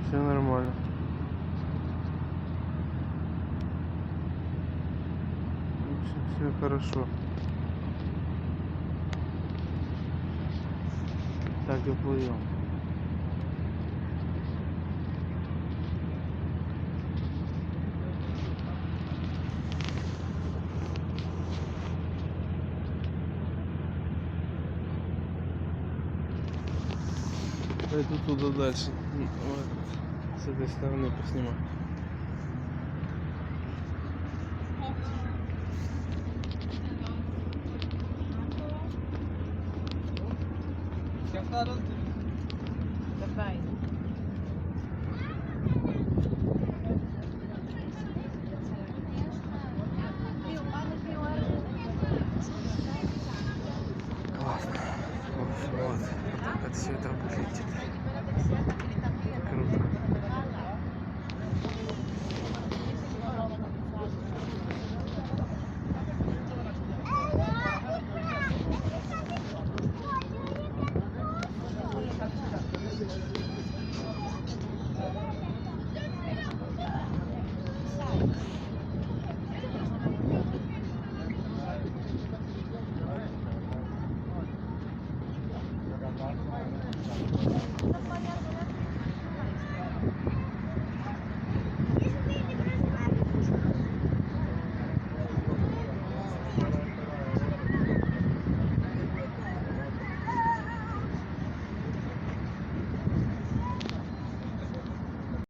Все нормально. Все хорошо. Так и плывем. Пойду туда дальше. Вот. С этой стороны поснимаю. Давай. Классно. Вот. Так вот все это выглядит.